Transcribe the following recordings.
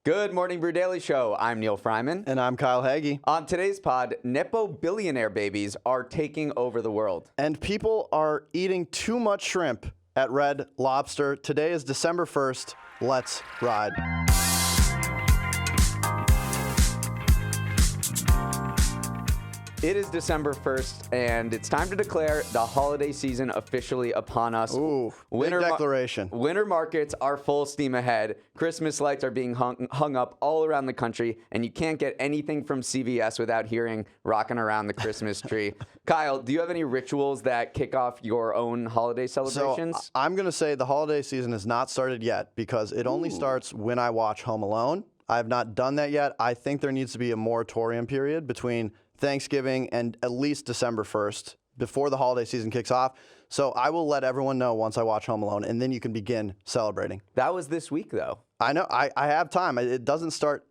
Good morning, Brew Daily Show. I'm Neal Freyman. And I'm Kyle Hagee. On today's pod, Nepo billionaire babies are taking over the world. And people are eating too much shrimp at Red Lobster. Today is December 1st. Let's ride. It is December 1st, and it's time to declare the holiday season officially upon us. Ooh, big declaration. Winter markets are full steam ahead. Christmas lights are being hung up all around the country, and you can't get anything from CVS without hearing "Rockin' Around the Christmas Tree." Kyle, do you have any rituals that kick off your own holiday celebrations? So I'm going to say the holiday season has not started yet because it only starts when I watch Home Alone. I have not done that yet. I think there needs to be a moratorium period between Thanksgiving and at least December 1st before the holiday season kicks off. So I will let everyone know once I watch Home Alone, and then you can begin celebrating. That was this week, though. I know. I have time. It doesn't start.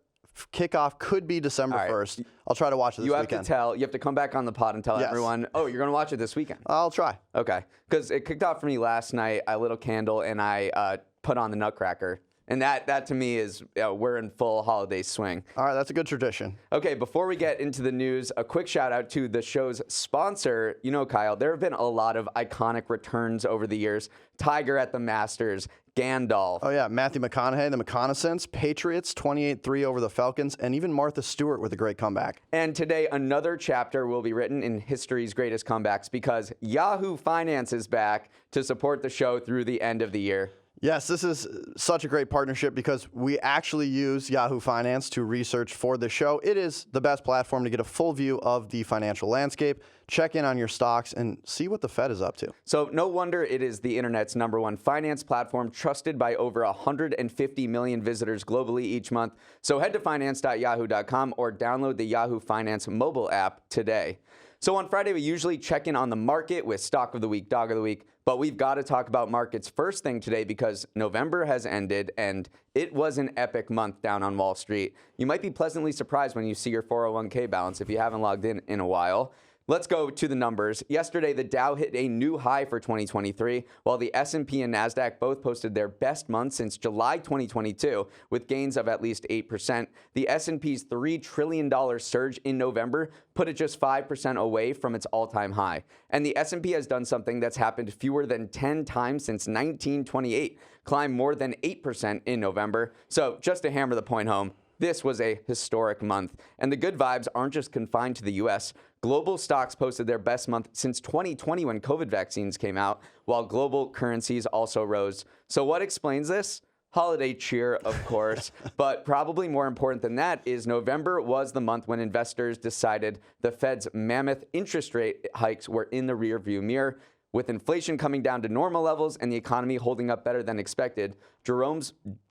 Kickoff could be December 1st. I'll try to watch it this weekend. You have to come back on the pod and tell everyone, oh, you're going to watch it this weekend. I'll try. Okay. Because it kicked off for me last night. I lit a candle, and I put on the Nutcracker. And that to me is, we're in full holiday swing. All right, that's a good tradition. Okay, before we get into the news, a quick shout out to the show's sponsor. You know, Kyle, there have been a lot of iconic returns over the years. Tiger at the Masters, Gandalf. Oh, yeah, Matthew McConaughey, the McConaissance, Patriots, 28-3 over the Falcons, and even Martha Stewart with a great comeback. And today, another chapter will be written in history's greatest comebacks because Yahoo Finance is back to support the show through the end of the year. Yes, this is such a great partnership because we actually use Yahoo Finance to research for the show. It is the best platform to get a full view of the financial landscape, check in on your stocks, and see what the Fed is up to. So no wonder it is the internet's #1 finance platform, trusted by over 150 million visitors globally each month. So head to finance.yahoo.com or download the Yahoo Finance mobile app today. So on Friday, we usually check in on the market with Stock of the Week, Dog of the Week, but we've got to talk about markets first thing today because November has ended and it was an epic month down on Wall Street. You might be pleasantly surprised when you see your 401k balance if you haven't logged in a while. Let's go to the numbers. Yesterday, the Dow hit a new high for 2023, while the S&P and NASDAQ both posted their best month since July 2022, with gains of at least 8%. The S&P's $3 trillion surge in November put it just 5% away from its all-time high. And the S&P has done something that's happened fewer than 10 times since 1928, climbed more than 8% in November. So just to hammer the point home, this was a historic month. And the good vibes aren't just confined to the U.S. Global stocks posted their best month since 2020 when COVID vaccines came out, while global currencies also rose. So what explains this? Holiday cheer, of course. But probably more important than that is November was the month when investors decided the Fed's mammoth interest rate hikes were in the rearview mirror. With inflation coming down to normal levels and the economy holding up better than expected, Jerome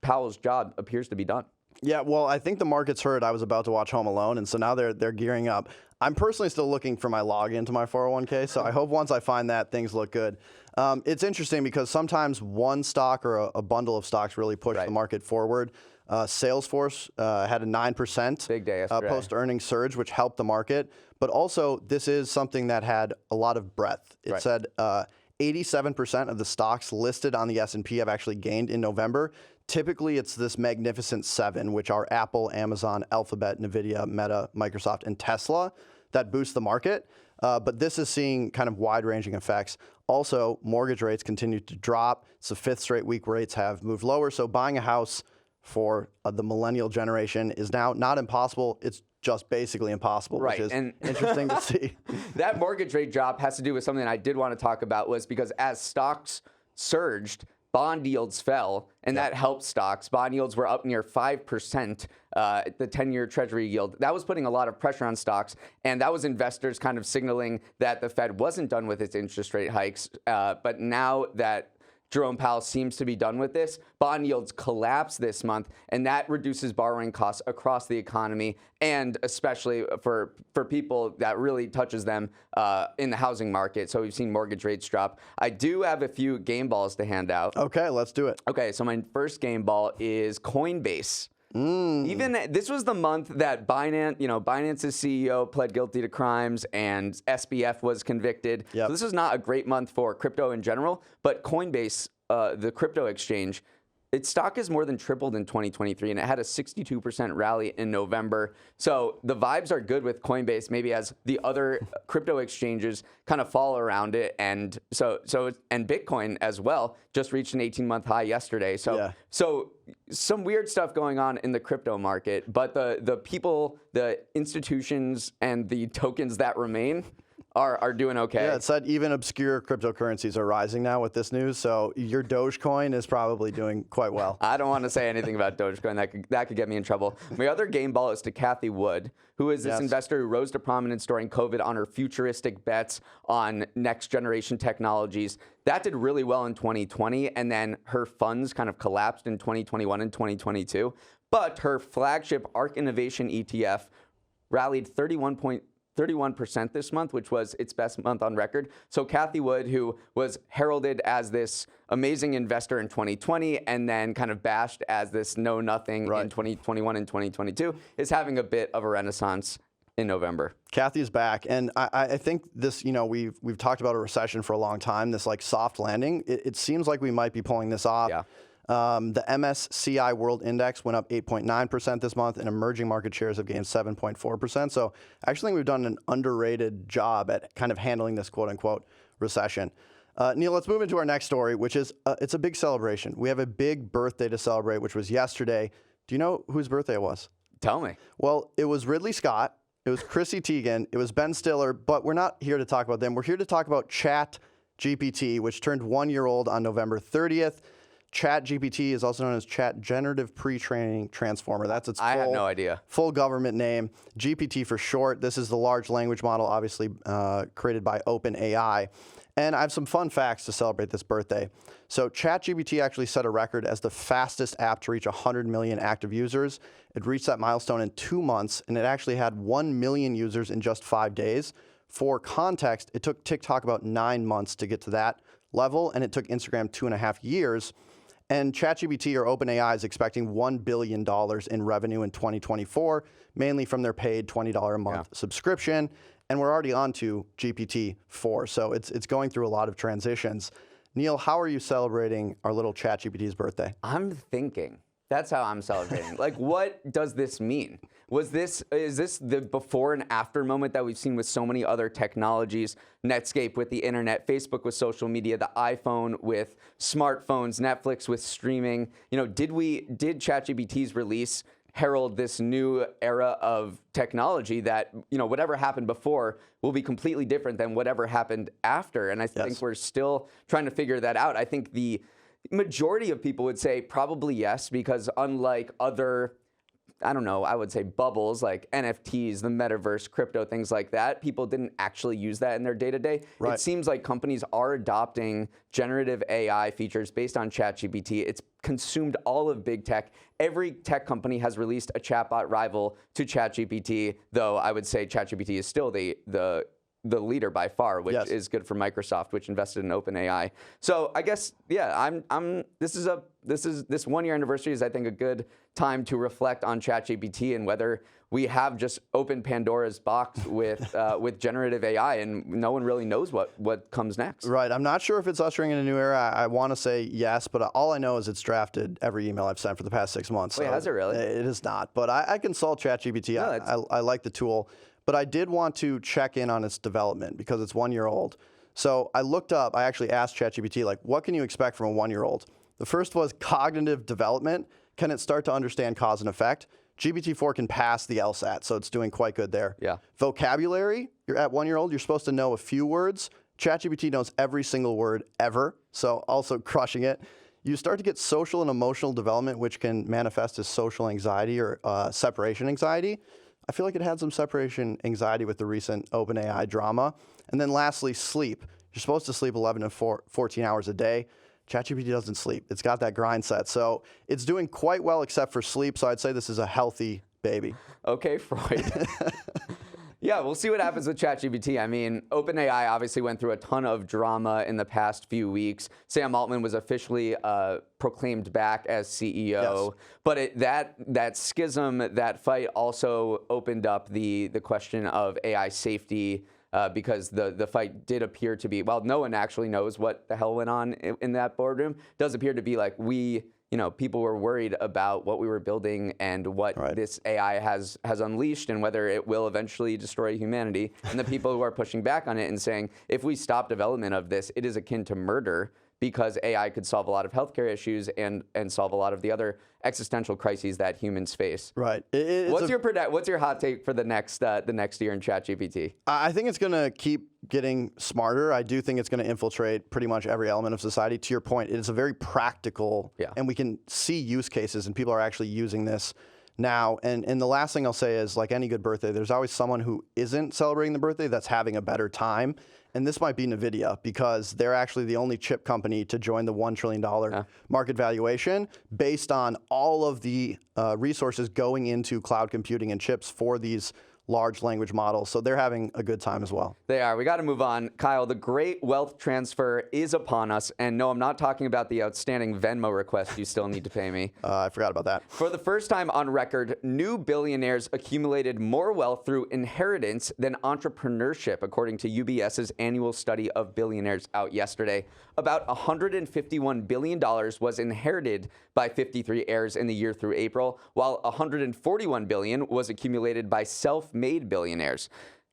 Powell's job appears to be done. Yeah, well, I think the market's heard I was about to watch Home Alone, and so now they're gearing up. I'm personally still looking for my login to my 401k, so I hope once I find that, things look good. It's interesting because sometimes one stock or a bundle of stocks really push the market forward. Salesforce had a 9% big day yesterday. Post-earnings surge, which helped the market. But also, this is something that had a lot of breadth. It said 87% of the stocks listed on the S&P have actually gained in November. Typically, it's this magnificent 7, which are Apple, Amazon, Alphabet, NVIDIA, Meta, Microsoft, and Tesla that boost the market. But this is seeing kind of wide-ranging effects. Also, mortgage rates continue to drop. It's the 5th straight week rates have moved lower. So buying a house for the millennial generation is now not impossible. It's just basically impossible, which is interesting to see. That mortgage rate drop has to do with something I did want to talk about, was because as stocks surged, bond yields fell, and that helped stocks. Bond yields were up near 5%, the 10-year Treasury yield. That was putting a lot of pressure on stocks, and that was investors kind of signaling that the Fed wasn't done with its interest rate hikes. But now that Jerome Powell seems to be done with this, bond yields collapse this month, and that reduces borrowing costs across the economy, and especially for people that really touches them in the housing market. So we've seen mortgage rates drop. I do have a few game balls to hand out. Okay, let's do it. Okay, so my first game ball is Coinbase. Even this was the month that Binance's CEO pled guilty to crimes and SBF was convicted. So this is not a great month for crypto in general, but Coinbase, the crypto exchange, its stock has more than tripled in 2023, and it had a 62% rally in November. So the vibes are good with Coinbase, maybe as the other crypto exchanges kind of fall around it. And and Bitcoin as well just reached an 18-month high yesterday. So some weird stuff going on in the crypto market, but the people, the institutions, and the tokens that remain are doing okay. Yeah, it said even obscure cryptocurrencies are rising now with this news. So your Dogecoin is probably doing quite well. I don't want to say anything about Dogecoin. That could get me in trouble. My other game ball is to Cathie Wood, who is this investor who rose to prominence during COVID on her futuristic bets on next generation technologies. That did really well in 2020, and then her funds kind of collapsed in 2021 and 2022. But her flagship ARK Innovation ETF rallied 31% this month, which was its best month on record. So Cathie Wood, who was heralded as this amazing investor in 2020 and then kind of bashed as this know-nothing in 2021 and 2022, is having a bit of a renaissance in November. Cathie's back, and I think this, we've talked about a recession for a long time, this like soft landing. It seems like we might be pulling this off. Yeah. The MSCI World Index went up 8.9% this month, and emerging market shares have gained 7.4%. So I actually think we've done an underrated job at kind of handling this quote-unquote recession. Neal, let's move into our next story, which is it's a big celebration. We have a big birthday to celebrate, which was yesterday. Do you know whose birthday it was? Tell me. Well, it was Ridley Scott. It was Chrissy Teigen. It was Ben Stiller. But we're not here to talk about them. We're here to talk about ChatGPT, which turned 1 year old on November 30th. ChatGPT is also known as Chat Generative Pre-Training Transformer. That's its I had no idea. Full government name, GPT for short. This is the large language model, obviously created by OpenAI. And I have some fun facts to celebrate this birthday. So ChatGPT actually set a record as the fastest app to reach 100 million active users. It reached that milestone in 2 months, and it actually had 1 million users in just 5 days. For context, it took TikTok about 9 months to get to that level, and it took Instagram 2.5 years. And ChatGPT, or OpenAI, is expecting $1 billion in revenue in 2024, mainly from their paid $20 a month subscription. And we're already on to GPT-4, so it's going through a lot of transitions. Neal, how are you celebrating our little ChatGPT's birthday? I'm thinking. That's how I'm celebrating. Like, what does this mean? Is this the before and after moment that we've seen with so many other technologies? Netscape with the internet, Facebook with social media, the iPhone with smartphones, Netflix with streaming. Did ChatGPT's release herald this new era of technology that, whatever happened before will be completely different than whatever happened after? And I think we're still trying to figure that out. I think the majority of people would say probably yes, because unlike other, I would say bubbles like NFTs, the metaverse, crypto, things like that, people didn't actually use that in their day-to-day. Right. It seems like companies are adopting generative AI features based on ChatGPT. It's consumed all of big tech. Every tech company has released a chatbot rival to ChatGPT, though I would say ChatGPT is still the leader by far, which is good for Microsoft, which invested in OpenAI. So I guess, this 1 year anniversary is, I think, a good time to reflect on ChatGPT and whether we have just opened Pandora's box with generative AI, and no one really knows what comes next. Right. I'm not sure if it's ushering in a new era. I want to say yes, but all I know is it's drafted every email I've sent for the past 6 months. Wait, so has it really? It is not. But I consult ChatGPT. No, I like the tool. But I did want to check in on its development because it's 1 year old. So I actually asked ChatGPT, what can you expect from a 1 year old? The first was cognitive development. Can it start to understand cause and effect? GPT-4 can pass the LSAT, so it's doing quite good there. Yeah. Vocabulary, you're at 1 year old, you're supposed to know a few words. ChatGPT knows every single word ever, so also crushing it. You start to get social and emotional development, which can manifest as social anxiety or separation anxiety. I feel like it had some separation anxiety with the recent OpenAI drama. And then lastly, sleep. You're supposed to sleep 11 to 14 hours a day. ChatGPT doesn't sleep. It's got that grind set. So it's doing quite well except for sleep. So I'd say this is a healthy baby. Okay, Freud. Yeah, we'll see what happens with ChatGPT. I mean, OpenAI obviously went through a ton of drama in the past few weeks. Sam Altman was officially proclaimed back as CEO. Yes. But that schism, that fight also opened up the question of AI safety because the fight did appear to be, well, no one actually knows what the hell went on in that boardroom. It does appear to be like we people were worried about what we were building and what this AI has unleashed and whether it will eventually destroy humanity. And the people who are pushing back on it and saying, if we stop development of this, it is akin to murder, because AI could solve a lot of healthcare issues and solve a lot of the other existential crises that humans face. Right. What's your hot take for the next year in ChatGPT? I think it's going to keep getting smarter. I do think it's going to infiltrate pretty much every element of society. To your point, it is a very practical, and we can see use cases, and people are actually using this now. And the last thing I'll say is, like any good birthday, there's always someone who isn't celebrating the birthday that's having a better time. And this might be NVIDIA, because they're actually the only chip company to join the $1 trillion market valuation based on all of the resources going into cloud computing and chips for these large language models. So they're having a good time as well. They are. We got to move on. Kyle, the great wealth transfer is upon us. And no, I'm not talking about the outstanding Venmo request you still need to pay me. I forgot about that. For the first time on record, new billionaires accumulated more wealth through inheritance than entrepreneurship, according to UBS's annual study of billionaires out yesterday. About $151 billion was inherited by 53 heirs in the year through April, while $141 billion was accumulated by self-made billionaires.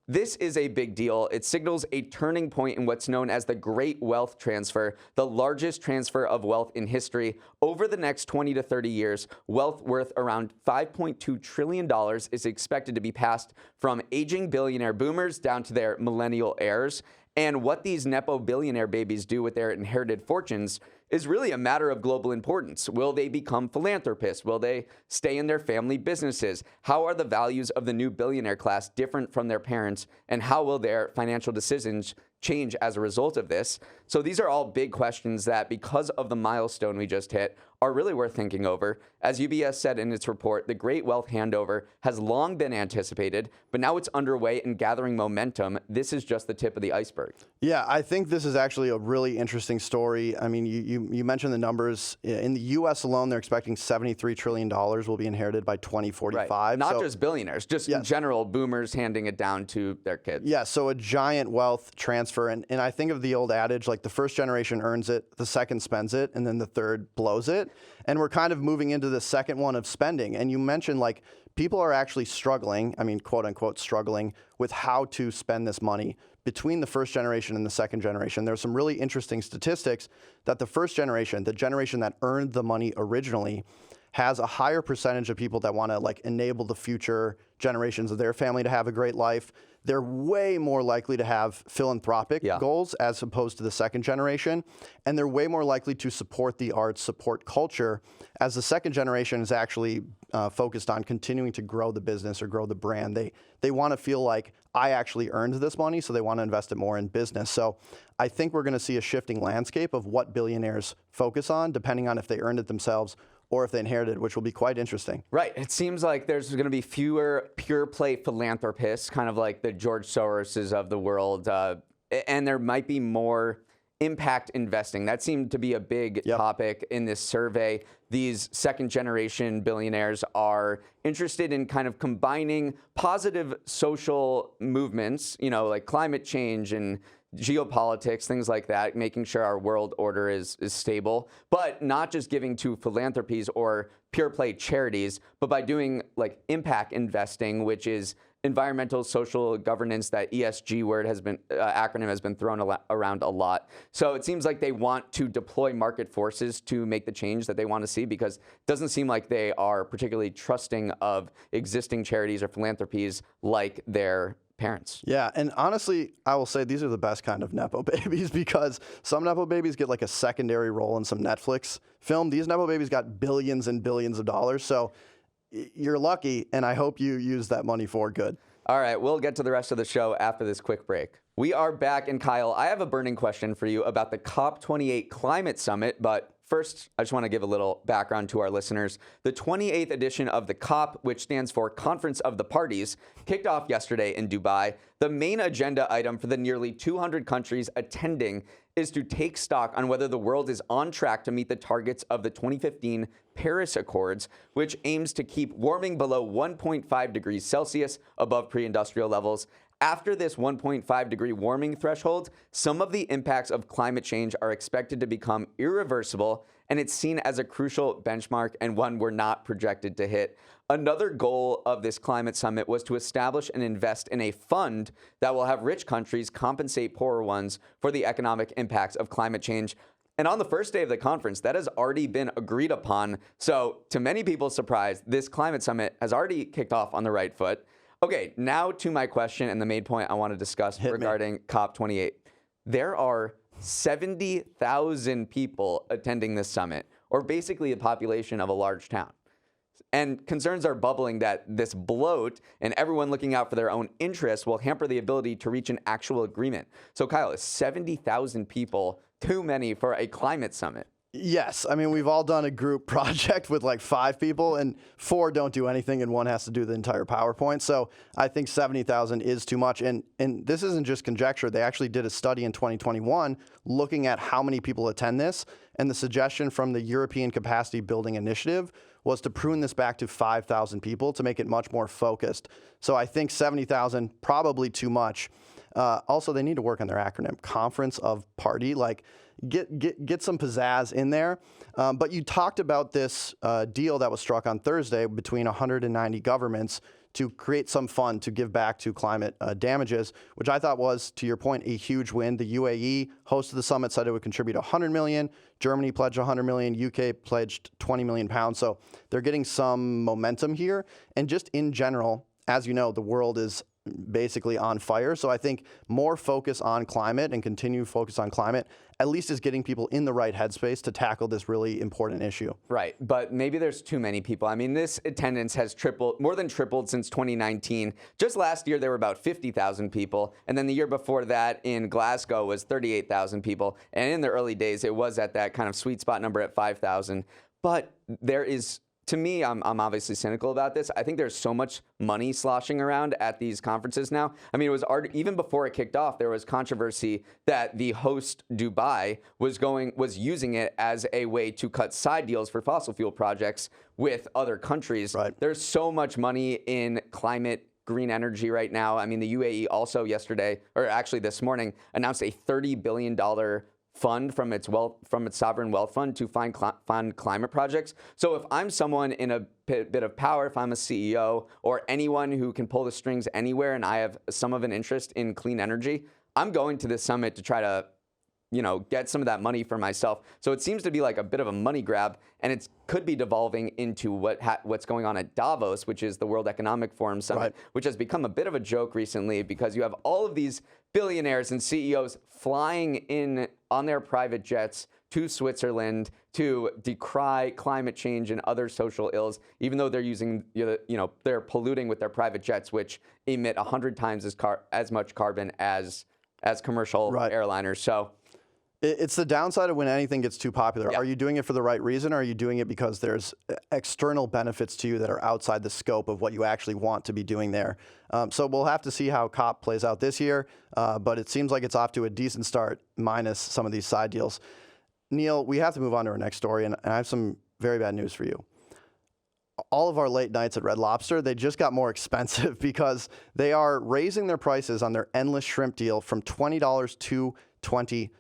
This is a big deal. It signals a turning point in what's known as the Great Wealth Transfer, the largest transfer of wealth in history. Over the next 20 to 30 years, wealth worth around $5.2 trillion is expected to be passed from aging billionaire boomers down to their millennial heirs. And what these Nepo billionaire babies do with their inherited fortunes is really a matter of global importance. Will they become philanthropists? Will they stay in their family businesses? How are the values of the new billionaire class different from their parents? And how will their financial decisions change as a result of this? So these are all big questions that, because of the milestone we just hit, are really worth thinking over. As UBS said in its report, the great wealth handover has long been anticipated, but now it's underway and gathering momentum. This is just the tip of the iceberg. Yeah, I think this is actually a really interesting story. I mean, you mentioned the numbers. In the U.S. alone, they're expecting $73 trillion will be inherited by 2045. Right. Not just billionaires, just in general, boomers handing it down to their kids. Yeah, so a giant wealth transfer. And I think of the old adage, like the first generation earns it, the second spends it, and then the third blows it. And we're kind of moving into the second one of spending. And you mentioned, like, people are actually struggling, I mean, quote unquote, struggling with how to spend this money between the first generation and the second generation. There's some really interesting statistics that the first generation, the generation that earned the money originally, has a higher percentage of people that want to, like, enable the future generations of their family to have a great life. They're way more likely to have philanthropic goals as opposed to the second generation. And they're way more likely to support the arts, support culture, as the second generation is actually focused on continuing to grow the business or grow the brand. They want to feel like, I actually earned this money, so they want to invest it more in business. So I think we're going to see a shifting landscape of what billionaires focus on, depending on if they earned it themselves or if they inherited, which will be quite interesting. Right. It seems like there's going to be fewer pure play philanthropists, kind of like the George Soroses of the world, and there might be more impact investing. That seemed to be a big topic in this survey. These second generation billionaires are interested in kind of combining positive social movements, like climate change and geopolitics, things like that, making sure our world order is stable, but not just giving to philanthropies or pure play charities, but by doing like impact investing, which is environmental social governance. That ESG word has been acronym has been thrown around a lot. So it seems like they want to deploy market forces to make the change that they want to see, because it doesn't seem like they are particularly trusting of existing charities or philanthropies like their parents. Yeah, and honestly, I will say these are the best kind of Nepo babies, because some Nepo babies get like a secondary role in some Netflix film. These Nepo babies got billions and billions of dollars. So you're lucky, and I hope you use that money for good. All right, we'll get to the rest of the show after this quick break. We are back, and Kyle, I have a burning question for you about the COP28 Climate Summit, but first, I just want to give a little background to our listeners. The 28th edition of the COP, which stands for Conference of the Parties, kicked off yesterday in Dubai. The main agenda item for the nearly 200 countries attending is to take stock on whether the world is on track to meet the targets of the 2015 Paris Accords, which aims to keep warming below 1.5 degrees Celsius above pre-industrial levels. After this 1.5 degree warming threshold, some of the impacts of climate change are expected to become irreversible, and it's seen as a crucial benchmark and one we're not projected to hit. Another goal of this climate summit was to establish and invest in a fund that will have rich countries compensate poorer ones for the economic impacts of climate change. And on the first day of the conference, that has already been agreed upon. So to many people's surprise, this climate summit has already kicked off on the right foot. Okay, now to my question and the main point I want to discuss regarding COP28. There are 70,000 people attending this summit, or basically the population of a large town. And concerns are bubbling that this bloat and everyone looking out for their own interests will hamper the ability to reach an actual agreement. So Kyle, is 70,000 people too many for a climate summit? Yes. I mean, we've all done a group project with like 5 people, and 4 don't do anything, and 1 has to do the entire PowerPoint. So I think 70,000 is too much. And this isn't just conjecture. They actually did a study in 2021 looking at how many people attend this. And the suggestion from the European Capacity Building Initiative was to prune this back to 5,000 people to make it much more focused. So I think 70,000, probably too much. Also, they need to work on their acronym, Conference of Party. Like, get some pizzazz in there. But you talked about this deal that was struck on Thursday between 190 governments to create some fund to give back to climate damages, which I thought was, to your point, a huge win. The UAE, host of the summit, said it would contribute 100 million. Germany pledged 100 million. UK pledged 20 million pounds. So they're getting some momentum here. And just in general, as you know, the world is basically on fire. So I think more focus on climate and continued focus on climate at least is getting people in the right headspace to tackle this really important issue. Right, but maybe there's too many people. I mean, this attendance has more than tripled since 2019. Just last year, there were about 50,000 people. And then the year before that in Glasgow was 38,000 people. And in the early days, it was at that kind of sweet spot number at 5,000. But there is, to me, I'm obviously cynical about this. I think there's so much money sloshing around at these conferences now. I mean, it was even before it kicked off, there was controversy that the host Dubai was using it as a way to cut side deals for fossil fuel projects with other countries. Right. There's so much money in climate green energy right now. I mean, the UAE also yesterday, or actually this morning, announced a $30 billion fund from its sovereign wealth fund to fund climate projects. So if I'm someone in a bit of power, if I'm a CEO or anyone who can pull the strings anywhere and I have some of an interest in clean energy, I'm going to this summit to try to, get some of that money for myself. So it seems to be like a bit of a money grab, and it could be devolving into what's going on at Davos, which is the World Economic Forum Summit, right, which has become a bit of a joke recently because you have all of these billionaires and CEOs flying in on their private jets to Switzerland to decry climate change and other social ills, even though they're polluting with their private jets, which emit 100 times as much carbon as commercial airliners. So it's the downside of when anything gets too popular. Yeah. Are you doing it for the right reason, or are you doing it because there's external benefits to you that are outside the scope of what you actually want to be doing there? So we'll have to see how COP plays out this year, but it seems like it's off to a decent start, minus some of these side deals. Neal, we have to move on to our next story, and I have some very bad news for you. All of our late nights at Red Lobster, they just got more expensive because they are raising their prices on their endless shrimp deal from $20 to $25.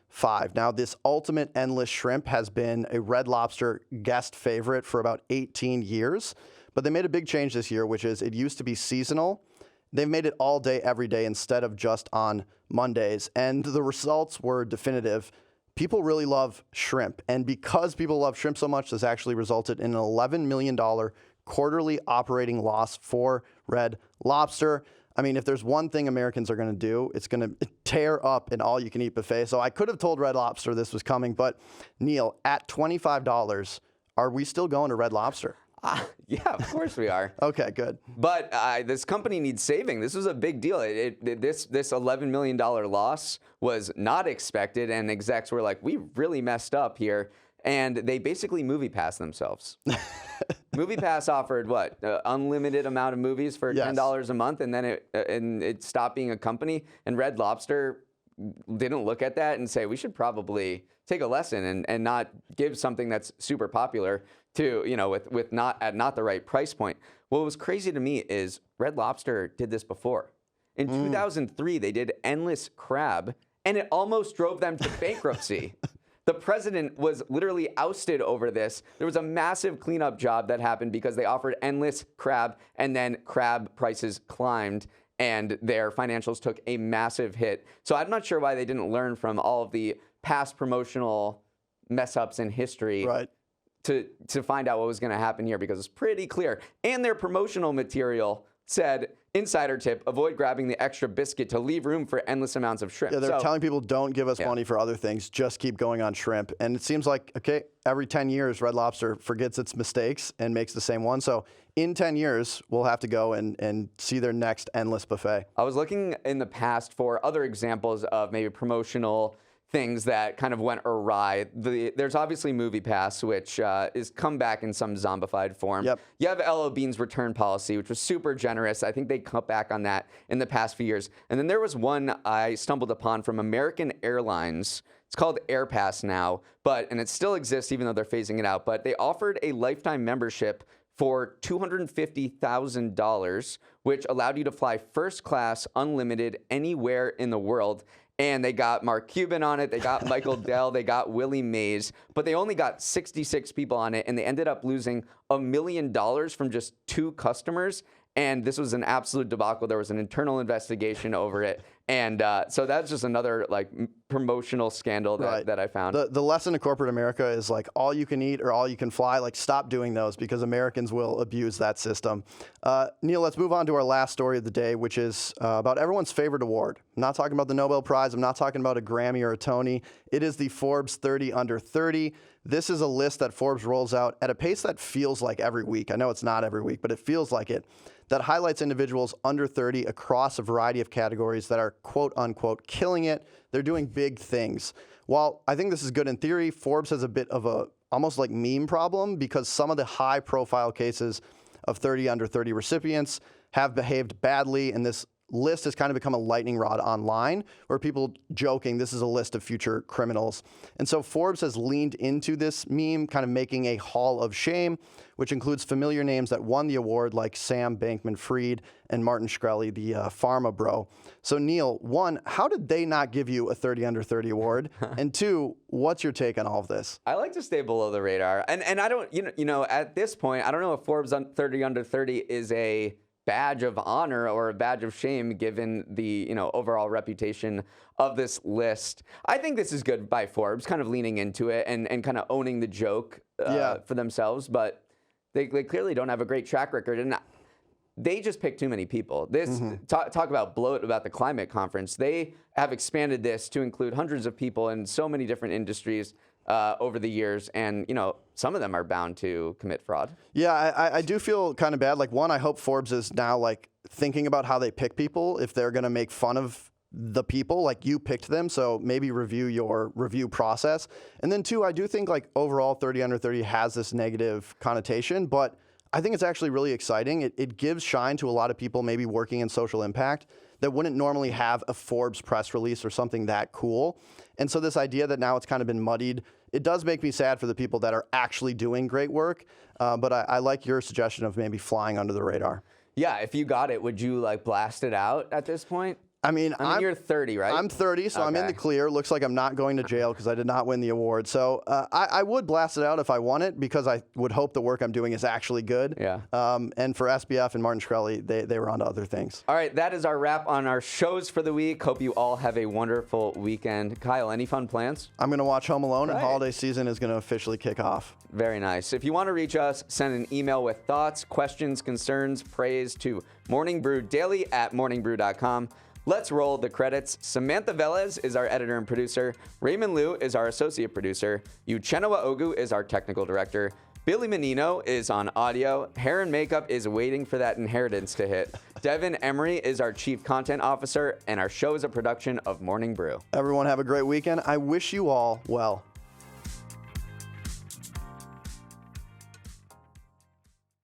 Now, this ultimate endless shrimp has been a Red Lobster guest favorite for about 18 years, but they made a big change this year, which is it used to be seasonal. They've made it all day, every day, instead of just on Mondays, and the results were definitive. People really love shrimp, and because people love shrimp so much, this actually resulted in an $11 million quarterly operating loss for Red Lobster. I mean, if there's one thing Americans are going to do, it's going to tear up an all-you-can-eat buffet. So I could have told Red Lobster this was coming, but Neal, at $25, are we still going to Red Lobster? Yeah, of course we are. Okay, good. But this company needs saving. This was a big deal. This $11 million loss was not expected, and execs were like, we really messed up here. And they basically MoviePass themselves. MoviePass offered what? Unlimited amount of movies for $10 a month, and then it stopped being a company. And Red Lobster didn't look at that and say, we should probably take a lesson and not give something that's super popular to, with not the right price point. What was crazy to me is Red Lobster did this before. In 2003, they did Endless Crab, and it almost drove them to bankruptcy. The president was literally ousted over this. There was a massive cleanup job that happened because they offered endless crab, and then crab prices climbed, and their financials took a massive hit. So I'm not sure why they didn't learn from all of the past promotional mess-ups in history. Right. To find out what was going to happen here, because it's pretty clear. And their promotional material said, insider tip, avoid grabbing the extra biscuit to leave room for endless amounts of shrimp. Yeah, they're telling people don't give us Yeah. money for other things, just keep going on shrimp. And it seems like, okay, every 10 years, Red Lobster forgets its mistakes and makes the same one. So in 10 years, we'll have to go and see their next endless buffet. I was looking in the past for other examples of maybe promotional things that kind of went awry. There's obviously MoviePass, which is come back in some zombified form. Yep. You have LL Bean's return policy, which was super generous. I think they cut back on that in the past few years. And then there was one I stumbled upon from American Airlines. It's called AirPass now, and it still exists even though they're phasing it out. But they offered a lifetime membership for $250,000, which allowed you to fly first class, unlimited, anywhere in the world. And they got Mark Cuban on it, they got Michael Dell, they got Willie Mays, but they only got 66 people on it, and they ended up losing $1 million from just 2 customers. And this was an absolute debacle. There was an internal investigation over it. And so that's just another like promotional scandal that I found. The lesson to corporate America is like all you can eat or all you can fly. Like stop doing those because Americans will abuse that system. Neal, let's move on to our last story of the day, which is about everyone's favorite award. I'm not talking about the Nobel Prize. I'm not talking about a Grammy or a Tony. It is the Forbes 30 Under 30. This is a list that Forbes rolls out at a pace that feels like every week. I know it's not every week, but it feels like it. That highlights individuals under 30 across a variety of categories that are quote unquote killing it. They're doing big things. While I think this is good in theory, Forbes has a bit of a almost like meme problem because some of the high profile cases of 30 under 30 recipients have behaved badly, and this list has kind of become a lightning rod online where people joking this is a list of future criminals. And so Forbes has leaned into this meme, kind of making a hall of shame, which includes familiar names that won the award like Sam Bankman-Fried and Martin Shkreli, the pharma bro. So Neal, 1, how did they not give you a 30 under 30 award? And 2, what's your take on all of this? I like to stay below the radar. And I don't, you know, at this point, I don't know if Forbes 30 under 30 is a badge of honor or a badge of shame given the overall reputation of this list. I think this is good by Forbes, kind of leaning into it and kind of owning the joke for themselves, but they clearly don't have a great track record, and they just picked too many people. This talk about bloat about the climate conference. They have expanded this to include hundreds of people in so many different industries over the years, and some of them are bound to commit fraud. Yeah, I do feel kind of bad. Like 1, I hope Forbes is now like thinking about how they pick people. If they're going to make fun of the people, like you picked them, so maybe review your review process. And then 2, I do think like overall 30 under 30 has this negative connotation, but I think it's actually really exciting. It gives shine to a lot of people maybe working in social impact that wouldn't normally have a Forbes press release or something that cool. And so this idea that now it's kind of been muddied, it does make me sad for the people that are actually doing great work. But I like your suggestion of maybe flying under the radar. Yeah, if you got it, would you like blast it out at this point? I mean, you're 30, right? I'm 30, so I'm in the clear. Looks like I'm not going to jail because I did not win the award. So I would blast it out if I won it because I would hope the work I'm doing is actually good. Yeah. And for SBF and Martin Shkreli, they were on to other things. All right, that is our wrap on our shows for the week. Hope you all have a wonderful weekend. Kyle, any fun plans? I'm going to watch Home Alone, and Right. holiday season is going to officially kick off. Very nice. If you want to reach us, send an email with thoughts, questions, concerns, praise to morningbrew@morningbrew.com. Let's roll the credits. Samantha Velez is our editor and producer. Raymond Liu is our associate producer. Uchenna Ogu is our technical director. Billy Menino is on audio. Hair and makeup is waiting for that inheritance to hit. Devin Emery is our chief content officer, and our show is a production of Morning Brew. Everyone have a great weekend. I wish you all well.